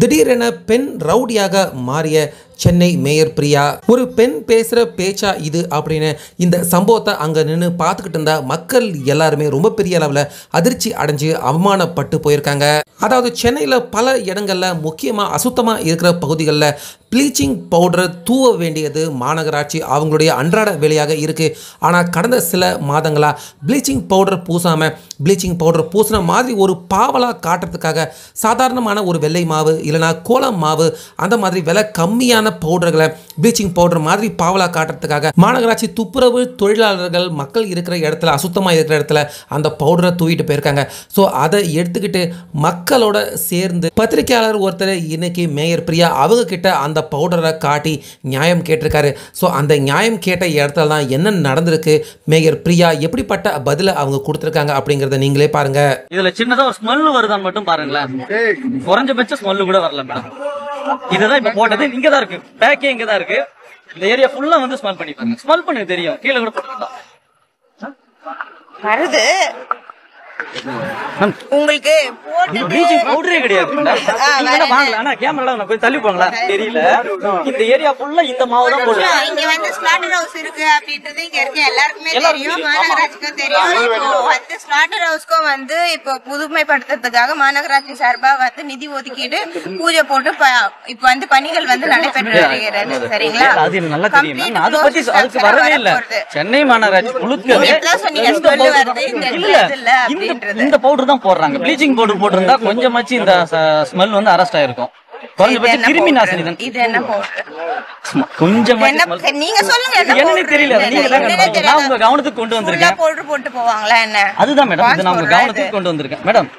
திடீரென பெண் ரவுடியாக மாறிய சென்னை மேயர் பிரியா. ஒரு பெண் பேசுகிற பேச்சா இது அப்படின்னு இந்த சம்பவத்தை அங்கே நின்று பார்த்துக்கிட்டு இருந்த மக்கள் எல்லாருமே ரொம்ப பெரிய அளவில் அதிர்ச்சி அடைஞ்சு அவமானப்பட்டு போயிருக்காங்க. அதாவது சென்னையில் பல இடங்களில் முக்கியமாக அசுத்தமாக இருக்கிற பகுதிகளில் ப்ளீச்சிங் பவுடர் தூவ வேண்டியது மாநகராட்சி அவங்களுடைய அன்றாட வேலையாக இருக்குது. ஆனால் கடந்த சில மாதங்களாக ப்ளீச்சிங் பவுடர் பூசாமல் ப்ளீச்சிங் பவுடர் பூசின மாதிரி ஒரு பாவலாக காட்டுறதுக்காக சாதாரணமான ஒரு வெள்ளை மாவு இல்லைனா கோலம் மாவு அந்த மாதிரி விலை கம்மியான பவுடர்களை ப்ளீச்சிங் பவுடர் மாதிரி பாவலா காட்டுறதுக்காக மாநகராட்சி துப்புரவு தொழிலாளர்கள் மக்கள் இருக்கிற இடத்துல அசுத்தமாக இருக்கிற இடத்துல அந்த பவுடரை தூவிட்டு போயிருக்காங்க. ஸோ அதை எடுத்துக்கிட்டு மக்களோட சேர்ந்து பத்திரிகையாளர் ஒருத்தர் இன்னைக்கு மேயர் பிரியா அவங்க கிட்ட அந்த பவுடரை காட்டி நியாயம் கேட்டிருக்காரு. ஸோ அந்த நியாயம் கேட்ட இடத்துல தான் என்ன நடந்திருக்கு, மேயர் பிரியா எப்படிப்பட்ட பதிலை அவங்க கொடுத்துருக்காங்க அப்படிங்கிறத நீங்களே பாருங்க. இதுல சின்னதா ஒரு ஸ்மெல் வருதான்னு மட்டும் பாருங்களேன். குறைஞ்சபட்ச ஸ்மெல் கூட வரல மேடம். இதுதான் இப்ப போட்டது இங்கதான் இருக்கு, பேக்கே இங்கதான் இருக்கு. இந்த ஏரியா ஃபுல்லா வந்து ஸ்மெல் பண்ணி பாருங்க. ஸ்மெல் பண்ணி தெரியும், கீழே கூட போட்டுருந்தோம் வருது. உங்களுக்கு ப்ளீச்சிங் பவுடரே கிடையாது. நீங்க வாங்கல, ஆனா கேமரால நான் போய் தள்ளி போங்களா தெரியல. இந்த ஏரியா ஃபுல்லா இந்த மாவு தான் போடுறோம். இங்க வந்து ஸ்லாட்டர் ஹவுஸ் இருக்கு அப்படின்றது இங்க இருக்க எல்லாருக்குமே தெரியும், மாநகராட்சிக்கும் தெரியும். இப்போ வந்து ஸ்லாட்டர் ஹவுஸ்க்கும் வந்து இப்போ புதுமைப்படுத்துறதுக்காக மாநகராட்சி சார்பா வந்து நிதி ஒதுக்கீடு பூஜை போட்டு இப்ப வந்து பணிகள் வந்து நடைபெற்று வருகிறது. சரிங்களா? அது எனக்கு நல்லா தெரியும். அது பத்தி அதுக்கு வரவே இல்ல. சென்னை மாநகராட்சி இந்த பவுடர் தான் போடுறாங்க. ப்ளீச்சிங் பவுடர் போட்டிருந்தா கொஞ்சமாச்சு இந்த ஸ்மெல் வந்து அரெஸ்ட் ஆயிருக்கும். குறைஞ்சபட்சம் கிருமி நாசினி தான். இது என்ன பவுடர்? கொஞ்சமா நீங்க சொல்லுங்க. எனக்கு தெரியல, நீங்க தான் நான் உங்க கவனத்துக்கு கொண்டு வந்திருக்கேன். பவுடர் போட்டு போவாங்களா என்ன? அதுதான் மேடம், இது நான் உங்க கவனத்துக்கு கொண்டு வந்திருக்கேன். மேடம்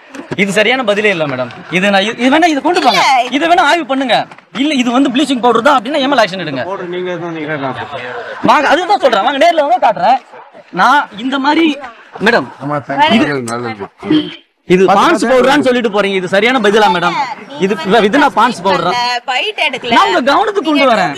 இது சரியான பதிலே இல்ல மேடம். இது நான் இது வேணா இது கொண்டு போங்க, இதை வேணா ஆய்வு பண்ணுங்க. இல்ல இது வந்து ப்ளீச்சிங் பவுடர் தான் அப்படின்னா எம்எல் ஆக்ஷன் எடுங்க. வாங்க, அதுதான் சொல்றேன், வாங்க நேர்ல வந்து காட்டுறேன். நான் இந்த மாதிரி மேடம் இது பான்ஸ் பவுடரான்னு சொல்லிட்டு போறீங்க, இது சரியான பதிலா மேடம்? இது நான் பான்ஸ் பவுடரா? நான் உங்க கவனத்துக்கு கொண்டு வரேன்.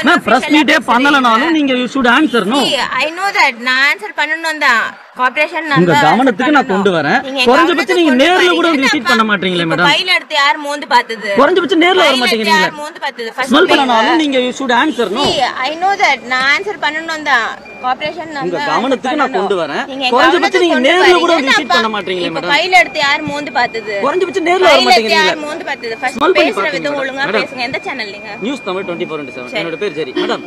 நான் பிரஸ் மீட்டே பண்ணலனாலும் நீங்க you should answer. No I know that நான் ஆன்சர் பண்ணனும் தான். கார்ப்பரேஷன் உங்க கவனத்துக்கு நான் கொண்டு வரேன். குறைஞ்சபட்சம் நீங்க நேர்ல கூட விசிட் பண்ண மாட்டீங்களே மேடம்? ஃபைல் எடுத்து யார் மோந்து பார்த்தது? குறைஞ்சபட்சம் நேர்ல வர மாட்டீங்களா? யார் மோந்து பார்த்தது? ஸ்மெல் பண்ணனாலும் நீங்க you should answer. No I know that நான் ஆன்சர் பண்ணனும் தான். கார்ப்பரேஷன் உங்க கவனத்துக்கு நான் கொண்டு வரேன். குறைஞ்சபட்சம் நீங்க நேர்ல கூட விசிட் பண்ண மாட்டீங்களே மேடம்? ஃபைல் எடுத்து யார் மோந்து பார்த்தது? குறைஞ்சபட்சம் நேர்ல வர மாட்டீங்களா? யார் மோந்து பார்த்தது? ஃபர்ஸ்ட் பேசுற விதம் ஒழுங்கா பேசுங்க. எந்த சேனல் நீங்க? நியூஸ் தமிழ் 24/7. என்னோட பேர் ஜெரி மேடம்.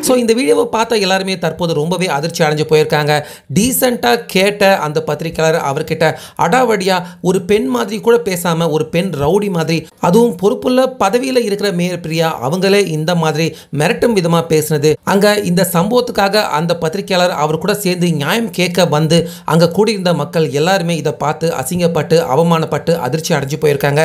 ஸோ இந்த வீடியோவை பார்த்த எல்லாருமே தற்போது ரொம்பவே அதிர்ச்சி அடைஞ்சு போயிருக்காங்க. டீசெண்டாக கேட்ட அந்த பத்திரிகையாளர் அவர்கிட்ட அடாவடியாக ஒரு பெண் மாதிரி கூட பேசாமல் ஒரு பெண் ரவுடி மாதிரி, அதுவும் பொறுப்புள்ள பதவியில் இருக்கிற மேயர் பிரியா அவங்களே இந்த மாதிரி மிரட்டும் விதமாக பேசினது, அங்கே இந்த சம்பவத்துக்காக அந்த பத்திரிகையாளர் அவர் கூட சேர்ந்து நியாயம் கேட்க வந்து அங்கே கூடியிருந்த மக்கள் எல்லாருமே இதை பார்த்து அசிங்கப்பட்டு அவமானப்பட்டு அதிர்ச்சி அடைஞ்சு போயிருக்காங்க.